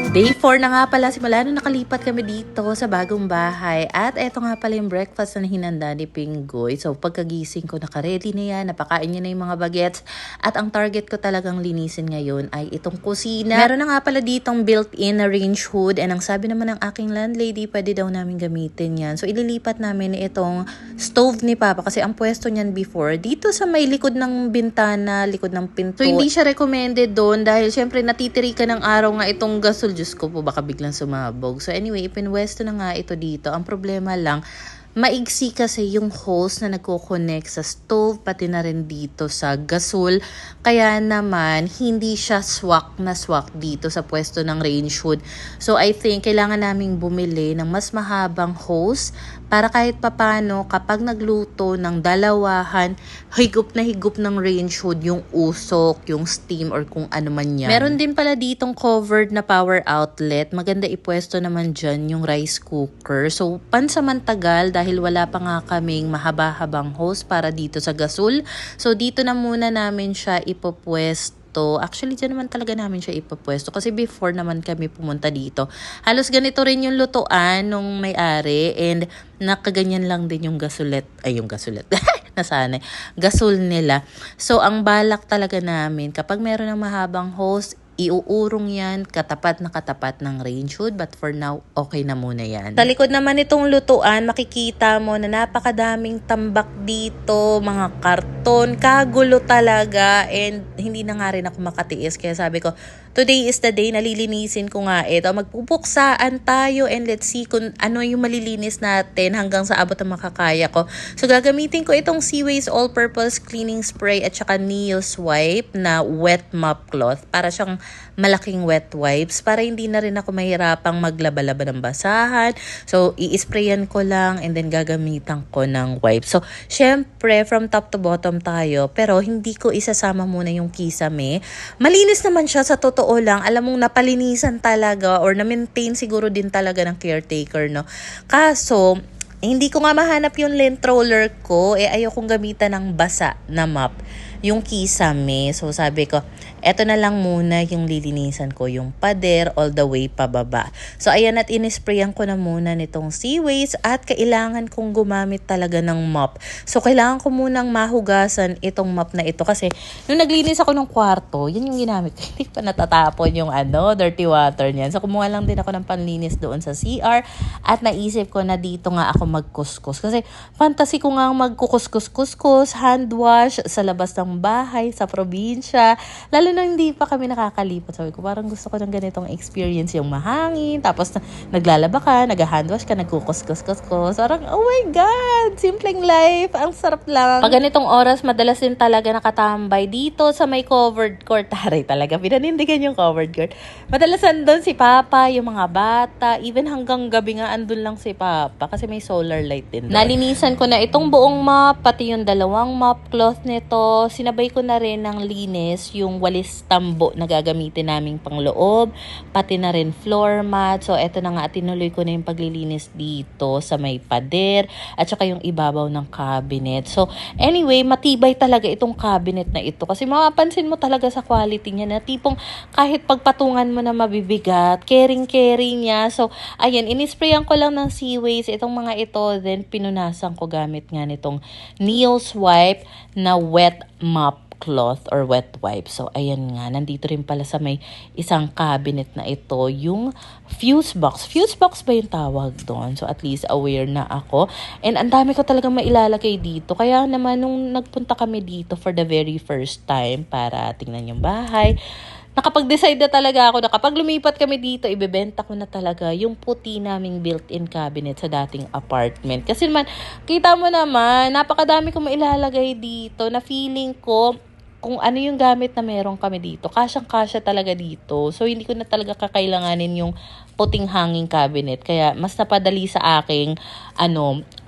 Day 4 na nga pala simula nung nakalipat kami dito sa bagong bahay. At eto nga pala yung breakfast na hinanda ni Pinggoy. So pagkagising ko, naka-ready na yan, napakain niya na yung mga bagets. At ang target ko talagang linisin ngayon ay itong kusina. Meron na nga pala ditong built-in na range hood. And ang sabi naman ng aking landlady, pwede daw namin gamitin yan. So ililipat namin itong stove ni Papa kasi ang pwesto niyan before dito sa may likod ng bintana, likod ng pinto. So hindi siya recommended doon dahil syempre natitiri ka ng araw nga itong gasol. Diyos ko po, baka biglang sumabog. So anyway, ipinwesto na nga ito dito. Ang problema lang, maigsi kasi yung hose na nagko-connect sa stove, pati na rin dito sa gasol. Kaya naman, hindi siya swak na swak dito sa pwesto ng range hood. So I think, kailangan naming bumili ng mas mahabang hose para kahit papano, kapag nagluto ng dalawahan, higop na higop ng range hood yung usok, yung steam, or kung ano man yan. Meron din pala ditong covered na power outlet. Maganda ipwesto naman dyan yung rice cooker. So, pansamantagal, dahil wala pa nga kaming mahaba-habang hose para dito sa gasol. So, dito na muna namin siya ipopwesto. Actually, dyan naman talaga namin siya ipopwesto. Kasi before naman kami pumunta dito, halos ganito rin yung lutuan nung may-ari. And nakaganyan lang din yung gasulet. Ay, yung gasulet. Nasana. Gasol nila. So, ang balak talaga namin, kapag meron ng mahabang hose, iuurong yan katapat ng range hood. But for now, okay na muna yan. Sa likod naman itong lutuan, makikita mo na napakadaming tambak dito, mga karton, kagulo talaga. And hindi na nga rin ako makatiis. Kaya sabi ko, today is the day, nalilinisin ko nga ito. Magpupuksaan tayo and let's see kung ano yung malilinis natin hanggang sa abot ang makakaya ko. So gagamitin ko itong Seaways All-Purpose Cleaning Spray at saka Neos Wipe na wet mop cloth. Para siyang malaking wet wipes para hindi na rin ako mahirapang maglaba-laba ng basahan. So, i-sprayan ko lang and then gagamitan ko ng wipes. So, syempre, from top to bottom tayo, pero hindi ko isasama muna yung kisame. Malinis naman siya sa totoo lang. Alam mong napalinisan talaga or na-maintain siguro din talaga ng caretaker, no? Kaso, hindi ko nga mahanap yung lint roller ko. Ayokong gamitan ng basa na mop yung kisame. So sabi ko, eto na lang muna yung lilinisan ko, yung pader all the way pababa. So ayan, at inisprayan ko na muna nitong Seaways at kailangan kong gumamit talaga ng mop. So kailangan ko munang mahugasan itong mop na ito kasi nung naglinis ako ng kwarto, yan yung ginamit ko. Hindi pa natatapon yung dirty water niyan. So kumuha lang din ako ng panlinis doon sa CR at naisip ko na dito nga ako magkuskus. Kasi fantasy ko nga magkukuskus-kuskus, hand wash sa labas ng bahay, sa probinsya. Lalo na hindi pa kami nakakalipat. Sabi ko, parang gusto ko ng ganitong experience, yung mahangin. Tapos naglalaba ka, nag-hand wash ka, nagkukuskus-kuskus. Parang, oh my God! Simpleng life. Ang sarap lang. Pag ganitong oras, madalas din talaga nakatambay dito sa may covered court. Taray talaga, pinanindigan yung covered court. Madalas andun si Papa, yung mga bata. Even hanggang gabi nga andun lang si Papa kasi may solar light din doon. Nalinisan ko na itong buong mop, pati yung dalawang mop cloth nito. Sinabay ko na rin ng linis yung walis tambo na gagamitin naming pangloob, pati na rin floor mat. So eto na nga, tinuloy ko na yung paglilinis dito sa may pader at saka yung ibabaw ng cabinet. So anyway, matibay talaga itong cabinet na ito kasi mapapansin mo talaga sa quality niya na tipong kahit pagpatungan mo na mabibigat, caring niya. So ayan, inisprayan ko lang ng Seaways itong mga ito, then pinunasan ko gamit nga nitong Neos Wipe na wet mop cloth or wet wipe. So, ayan nga, nandito rin pala sa may isang cabinet na ito yung fuse box. Fuse box ba yung tawag doon? So, at least aware na ako. And ang dami ko talagang mailalagay dito. Kaya naman, nung nagpunta kami dito for the very first time para tingnan yung bahay, nakapag-decide na talaga ako na kapag lumipat kami dito, ibebenta ko na talaga yung puti naming built-in cabinet sa dating apartment. Kasi naman, kita mo naman, napakadami kong mailalagay dito na feeling ko, kung ano yung gamit na meron kami dito, kasyang-kasya talaga dito. So, hindi ko na talaga kakailanganin yung puting hanging cabinet. Kaya, mas napadali sa aking,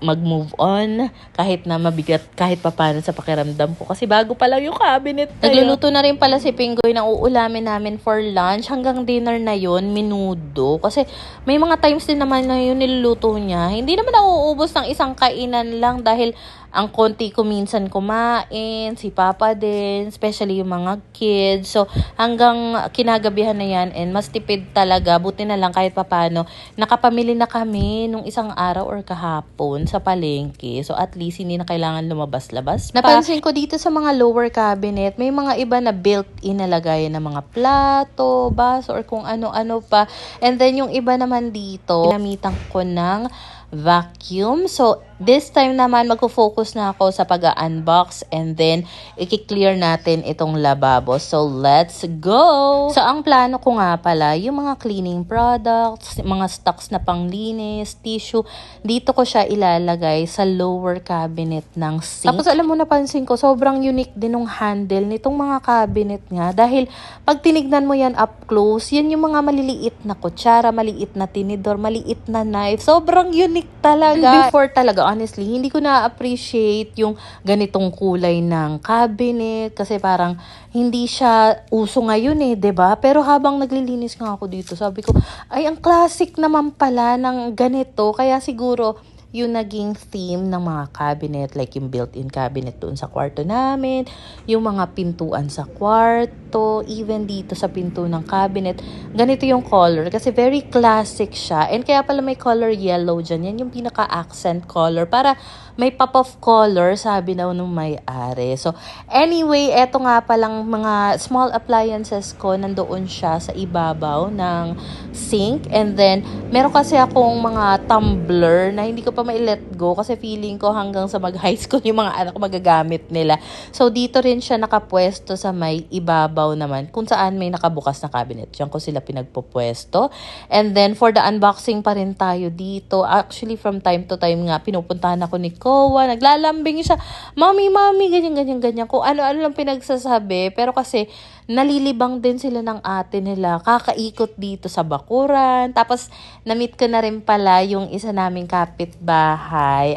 mag-move on kahit na mabigat kahit papano sa pakiramdam ko. Kasi bago pa lang yung cabinet na nagluluto na rin pala si Pinggoy ng uulamin namin for lunch. Hanggang dinner na yun, menudo. Kasi may mga times din naman na yun niluluto niya. Hindi naman nauubos ng isang kainan lang dahil ang konti ko minsan kumain, si Papa din, especially yung mga kids. So, hanggang kinagabihan na yan and mas tipid talaga. Buti na lang kahit papano, nakapamili na kami nung isang araw or kahapon sa palengke. So, at least hindi na kailangan lumabas-labas pa. Napansin ko dito sa mga lower cabinet, may mga iba na built-in na lagayan ng mga plato, baso, or kung ano-ano pa. And then, yung iba naman dito, ginamitan ko ng vacuum. So, this time naman, magpo-focus na ako sa pag-unbox and then, i-clear natin itong lababo. So, let's go! So, ang plano ko nga pala, yung mga cleaning products, mga stocks na panglinis, tissue, dito ko siya ilalagay sa lower cabinet ng sink. Tapos, alam mo, napansin ko, sobrang unique din ng handle nitong mga cabinet nga. Dahil, pag tinignan mo yan up close, yan yung mga maliliit na kutsara, maliit na tinidor, maliit na knife. Sobrang unique talaga. Before talaga, honestly, hindi ko na-appreciate yung ganitong kulay ng cabinet kasi parang hindi siya uso ngayon eh, 'di ba? Pero habang naglilinis nga ako dito, sabi ko, ay ang classic naman pala ng ganito. Kaya siguro yung naging theme ng mga cabinet, like yung built-in cabinet doon sa kwarto namin, yung mga pintuan sa kwarto, even dito sa pinto ng cabinet, ganito yung color kasi very classic siya. And kaya pala may color yellow dyan, yan yung pinaka-accent color para may pop of color, sabi daw nung may-ari. So, anyway, eto nga palang mga small appliances ko, nandoon siya sa ibabaw ng sink. And then, meron kasi akong mga tumbler na hindi ko pa mai-let go kasi feeling ko hanggang sa mag-high school yung mga anak ko magagamit nila. So, dito rin siya nakapwesto sa may ibabaw naman kung saan may nakabukas na cabinet. Diyan ko sila pinagpupwesto. And then, for the unboxing pa rin tayo dito. Actually, from time to time nga, pinupuntahan ako ni Kowa, naglalambing siya, mami, ganyan. Kung ano-ano lang pinagsasabi. Pero kasi, nalilibang din sila ng ate nila. Kakaikot dito sa bakuran. Tapos, na-meet ko na rin pala yung isa naming kapitbahay.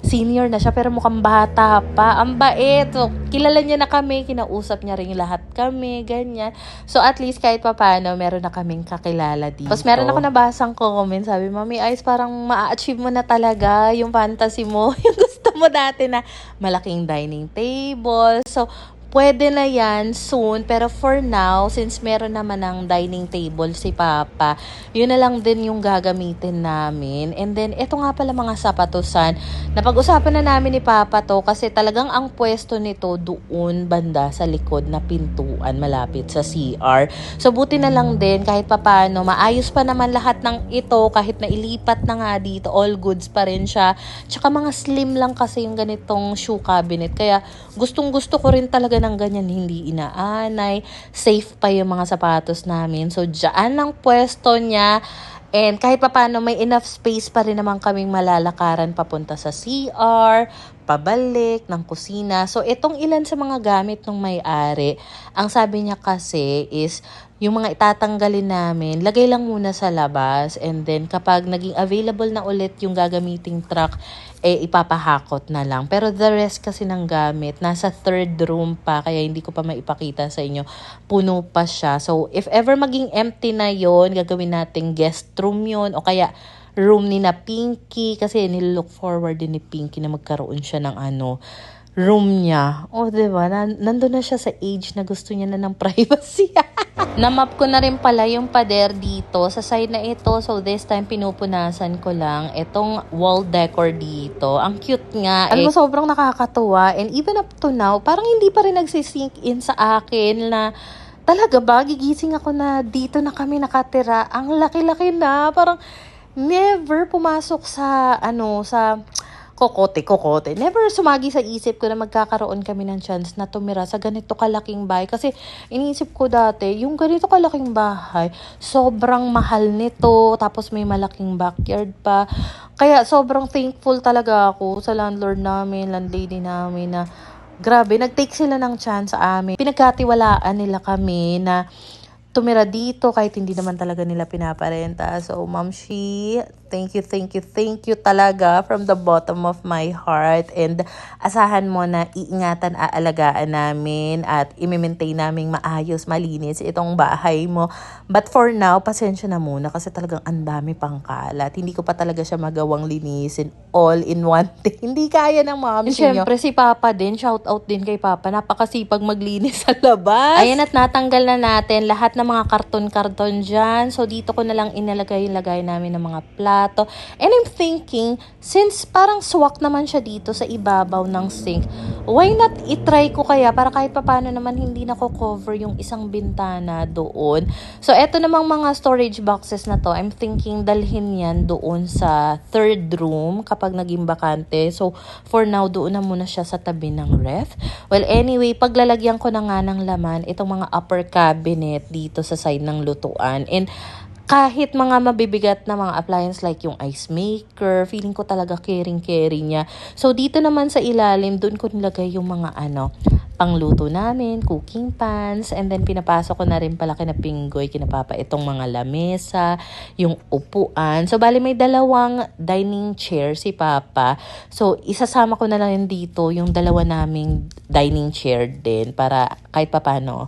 Senior na siya, pero mukhang bata pa. Ang bait. So, kilala niya na kami. Kinausap niya rin lahat kami. Ganyan. So, at least kahit papano, meron na kaming kakilala dito. Tapos, meron ako nabasang comment. Sabi, Mami Ice, parang ma-achieve mo na talaga yung fantasy mo. Yung gusto mo dati na malaking dining table. So, pwede na yan soon, pero for now, since meron naman ng dining table si Papa, yun na lang din yung gagamitin namin. And then, eto nga pala mga sapatusan, napag-usapan na namin ni Papa to kasi talagang ang pwesto nito doon banda sa likod na pintuan malapit sa CR. So, buti na lang din kahit papano, maayos pa naman lahat ng ito kahit na ilipat na nga dito, all goods pa rin siya. Tsaka mga slim lang kasi yung ganitong shoe cabinet. Kaya, gustong-gusto ko rin talaga ng ganyan, hindi inaanay, safe pa yung mga sapatos namin. So, dyan ang pwesto niya. And kahit papaano, may enough space pa rin naman kaming malalakaran papunta sa CR, pabalik ng kusina. So, itong ilan sa mga gamit ng may-ari, ang sabi niya kasi is, yung mga itatanggalin namin, lagay lang muna sa labas. And then, kapag naging available na ulit yung gagamiting truck, ipapahakot na lang. Pero the rest kasi ng gamit, nasa third room pa, kaya hindi ko pa maipakita sa inyo. Puno pa siya. So, if ever maging empty na yon, gagawin natin guest room yon o kaya room ni na Pinky, kasi nilook forward din ni Pinky na magkaroon siya ng room niya. O, diba? Nandun na siya sa age na gusto niya na ng privacy. Namap ko na rin pala yung pader dito sa side na ito. So, this time, pinupunasan ko lang itong wall decor dito. Ang cute nga. Alam mo, sobrang nakakatuwa. And even up to now, parang hindi pa rin nagsisink in sa akin na talaga ba, gigising ako na dito na kami nakatira. Ang laki-laki na. Parang never pumasok sa, sa kokote. Never sumagi sa isip ko na magkakaroon kami ng chance na tumira sa ganito kalaking bahay. Kasi iniisip ko dati, yung ganito kalaking bahay, sobrang mahal nito. Tapos may malaking backyard pa. Kaya sobrang thankful talaga ako sa landlord namin, landlady namin na grabe, nag-take sila ng chance sa amin. Pinagkatiwalaan nila kami na tumira dito kahit hindi naman talaga nila pinaparenta. So, Ma'am Shi, thank you talaga from the bottom of my heart. And asahan mo na iingatan, aalagaan namin at i-maintain namin maayos, malinis itong bahay mo. But for now, pasensya na muna kasi talagang ang dami pang kalat. Hindi ko pa talaga siya magawang linisin all in one day. Hindi kaya ng mami niyo. Siyempre si Papa din, shout out din kay Papa. Napakasipag maglinis sa labas. Ayan, at natanggal na natin lahat ng mga karton-karton dyan. So dito ko na lang inalagay namin ng mga plato. And I'm thinking, since parang swak naman siya dito sa ibabaw ng sink, why not itry ko kaya para kahit papano naman hindi nako-cover yung isang bintana doon. So eto namang mga storage boxes na to, I'm thinking dalhin yan doon sa third room kapag naging bakante. So for now, doon na muna siya sa tabi ng ref. Well, anyway, paglalagyan ko na nga ng laman itong mga upper cabinet dito sa side ng lutuan. And kahit mga mabibigat na mga appliance like yung ice maker, feeling ko talaga caring niya. So dito naman sa ilalim, doon ko nilagay yung mga pangluto namin, cooking pans, and then pinapasok ko na rin pala kina Pinggoy, kina Papa itong mga lamesa, yung upuan. So bali may dalawang dining chair si Papa. So isasama ko na lang dito yung dalawa naming dining chair din para kahit papano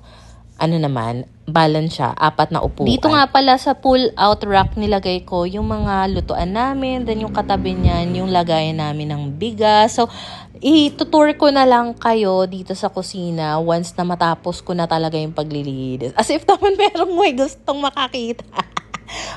balance siya, 4 na upuan. Dito nga pala sa pull-out rack nilagay ko yung mga lutuan namin, then yung katabi niyan, yung lagayan namin ng bigas. So, itutour ko na lang kayo dito sa kusina once na matapos ko na talaga yung paglilinis. As if naman merong may gustong makakita.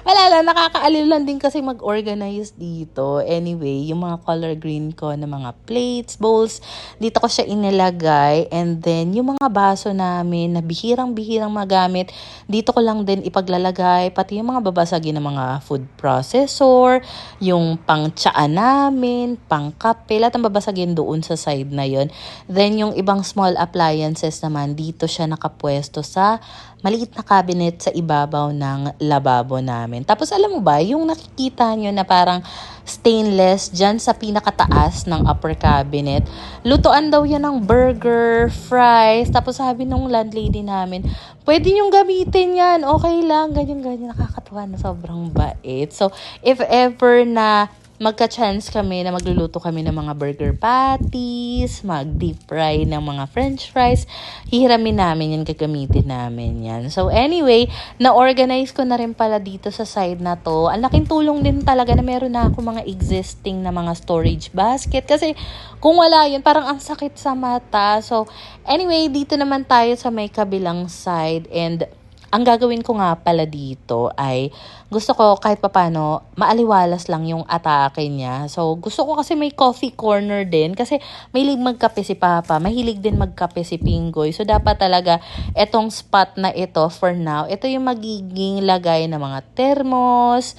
Wala lang, nakakaaliw lang din kasi mag-organize dito. Anyway, yung mga color green ko na mga plates, bowls, dito ko siya inilagay. And then, yung mga baso namin na bihirang-bihirang magamit, dito ko lang din ipaglalagay. Pati yung mga babasagin ng mga food processor, yung pang-tsaa namin, pang-kape, lahat ang babasagin doon sa side na yon. Then, yung ibang small appliances naman, dito siya nakapwesto sa maliit na cabinet sa ibabaw ng lababo namin. Tapos alam mo ba, yung nakikita nyo na parang stainless dyan sa pinakataas ng upper cabinet, lutuan daw yan ng burger, fries, tapos sabi nung landlady namin, pwede yung gamitin yan, okay lang, ganyan, nakakatuwa na sobrang bait. So, if ever na magka-chance kami na magluluto kami ng mga burger patties, mag-deep fry ng mga french fries, hihiramin namin yan, gagamitin namin yan. So anyway, na-organize ko na rin pala dito sa side na to. Ang laking tulong din talaga na meron na ako mga existing na mga storage basket. Kasi kung wala yun, parang ang sakit sa mata. So anyway, dito naman tayo sa may kabilang side. And ang gagawin ko nga pala dito ay gusto ko kahit papano maaliwalas lang yung atake niya. So gusto ko kasi may coffee corner din kasi mahilig magkape si Papa, mahilig din magkape si Pinggoy. So dapat talaga etong spot na ito for now, ito yung magiging lagay ng mga thermos,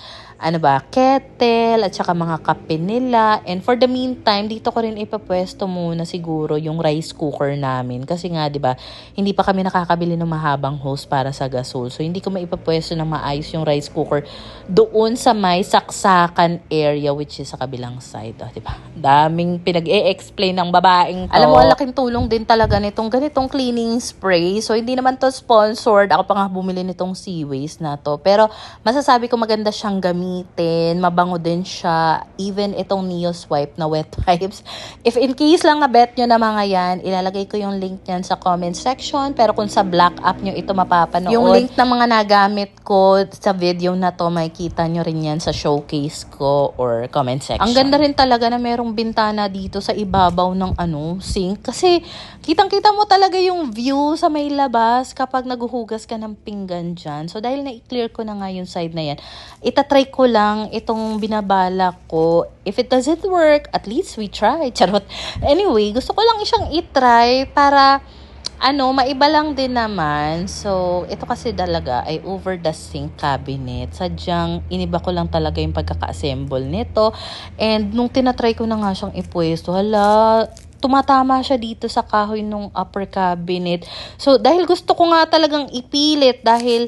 kettle, at saka mga kape nila. And for the meantime, dito ko rin ipapwesto muna siguro yung rice cooker namin. Kasi nga, di ba, hindi pa kami nakakabili ng mahabang hose para sa gasol. So, hindi ko maipapwesto ng maayos yung rice cooker doon sa may saksakan area, which is sa kabilang side. Oh, di ba? Daming pinag-e-explain ng babaeng to. Alam mo, laking tulong din talaga nitong ganitong cleaning spray. So, hindi naman to sponsored. Ako pa nga bumili nitong Seaways na to. Pero, masasabi ko maganda siyang gamitin. Mabango din siya. Even itong Neo Swipe na wet wipes. If in case lang na bet nyo na mga yan, ilalagay ko yung link niyan sa comment section. Pero kung sa black app nyo ito mapapanood, yung link ng mga nagamit ko sa video na to, makikita nyo rin yan sa showcase ko or comment section. Ang ganda rin talaga na merong bintana dito sa ibabaw ng sink. Kasi kitang-kita mo talaga yung view sa may labas kapag naguhugas ka ng pinggan dyan. So dahil na-clear ko na nga yung side na yan, itatry ko lang itong binabala ko. If it doesn't work, at least we try. Charot. Anyway, gusto ko lang siyang itry para maiba lang din naman. So, ito kasi talaga ay over the sink cabinet. Sadyang iniba ko lang talaga yung pagkaka-assemble nito. And nung tinatry ko na nga siyang ipwesto, tumatama siya dito sa kahoy nung upper cabinet. So, dahil gusto ko nga talagang ipilit dahil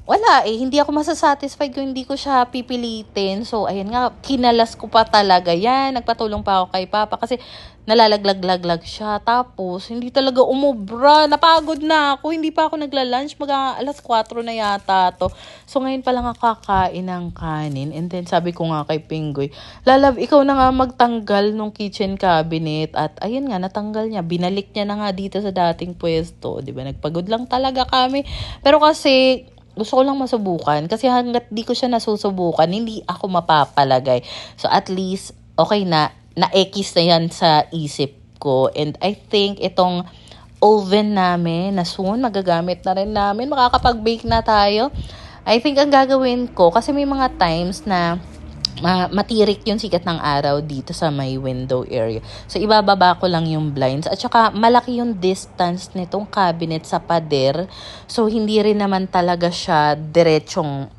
wala eh, hindi ako masasatisfied kung hindi ko siya pipilitin. So, ayan nga, kinalas ko pa talaga yan. Nagpatulong pa ako kay Papa kasi nalalaglag-laglag siya. Tapos, hindi talaga umubra. Napagod na ako. Hindi pa ako nagla-lunch. Alas 4 na yata to. So, ngayon pa lang ako kakain ng kanin. And then, sabi ko nga kay Pinggoy, Lalav, ikaw na nga magtanggal nung kitchen cabinet. At ayun nga, natanggal niya. Binalik niya na nga dito sa dating pwesto. Diba? Nagpagod lang talaga kami. Pero kasi gusto ko lang masubukan kasi hanggat di ko siya nasusubukan, hindi ako mapapalagay. So at least, okay na-ekis na yan sa isip ko. And I think itong oven namin na soon magagamit na rin namin, makakapag-bake na tayo. I think ang gagawin ko, kasi may mga times na matirik yung sikat ng araw dito sa may window area. So, ibababa ko lang yung blinds. At saka, malaki yung distance nitong cabinet sa pader. So, hindi rin naman talaga siya diretsong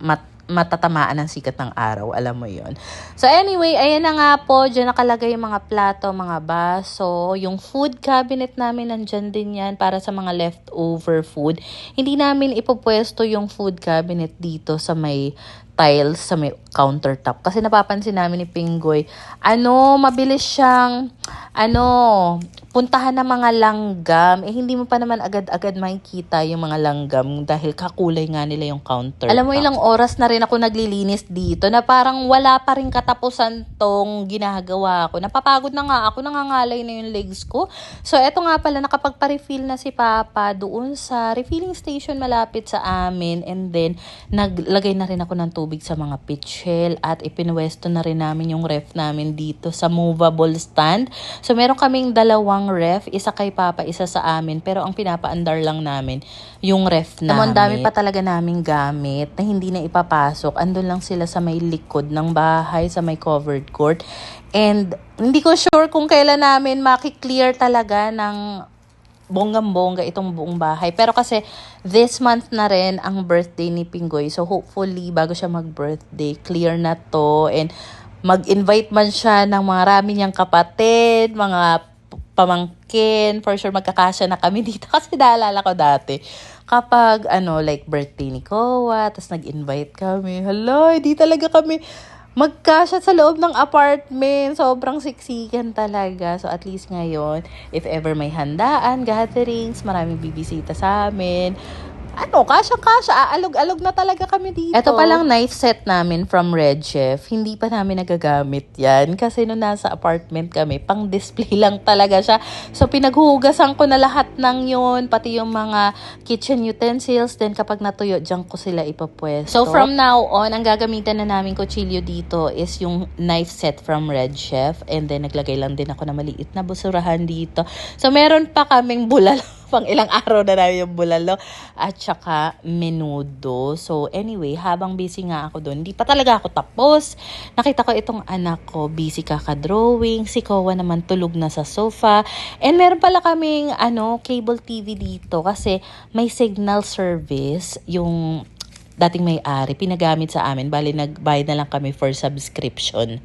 matatamaan ng sikat ng araw. Alam mo yon. So, anyway, ayan na nga po. Diyan nakalagay yung mga plato, mga baso. Yung food cabinet namin, nandyan din yan para sa mga leftover food. Hindi namin ipopwesto yung food cabinet dito sa may tiles sa may countertop. Kasi napapansin namin ni Pinggoy, mabilis siyang, puntahan ng mga langgam. Hindi mo pa naman agad-agad makikita yung mga langgam dahil kakulay nga nila yung countertop. Alam mo, ilang oras na rin ako naglilinis dito na parang wala pa rin katapusan tong ginagawa ko. Napapagod na nga ako, nangangalay na yung legs ko. So, eto nga pala, nakapagpa-refill na si Papa doon sa refilling station malapit sa amin. And then, naglagay na rin ako ng tubig sa mga pitchel at ipinwesto na rin namin yung ref namin dito sa movable stand. So, meron kaming dalawang ref, isa kay Papa, isa sa amin, pero ang pinapaandar lang namin yung ref namin. Ang dami pa talaga naming gamit na hindi na ipapasok. Andun lang sila sa may likod ng bahay, sa may covered court. And hindi ko sure kung kailan namin makiklear talaga ng bonggang-bongga itong buong bahay. Pero kasi this month na rin ang birthday ni Pinggoy. So hopefully bago siya mag-birthday, clear na to. And mag-invite man siya ng marami niyang kapatid, mga pamangkin. For sure magkakasya na kami dito. Kasi naalala ko dati, kapag like birthday ni Kowa, tapos nag-invite kami. Hala, hindi talaga kami magkasya sa loob ng apartment. Sobrang siksikan talaga. So, at least ngayon, if ever may handaan, gatherings, maraming bibisita sa amin, kasya-kasya, aalog-alog na talaga kami dito. Ito palang knife set namin from Red Chef. Hindi pa namin nagagamit yan. Kasi nung nasa apartment kami, pang display lang talaga siya. So, pinaghuhugasan ko na lahat ng yun. Pati yung mga kitchen utensils. Then, kapag natuyo, dyan ko sila ipapwesto. So, from now on, ang gagamitan na namin kutsilyo dito is yung knife set from Red Chef. And then, naglagay lang din ako na maliit na busurahan dito. So, meron pa kaming bulalo. Pang ilang araw na namin yung bulalo at saka menudo. So anyway, habang busy nga ako doon, hindi pa talaga ako tapos. Nakita ko itong anak ko, busy kaka-drawing. Si Kowa naman tulog na sa sofa. And meron pala kaming cable TV dito kasi may signal service yung dating may-ari. Pinagamit sa amin. Bali, nagbayad na lang kami for subscription.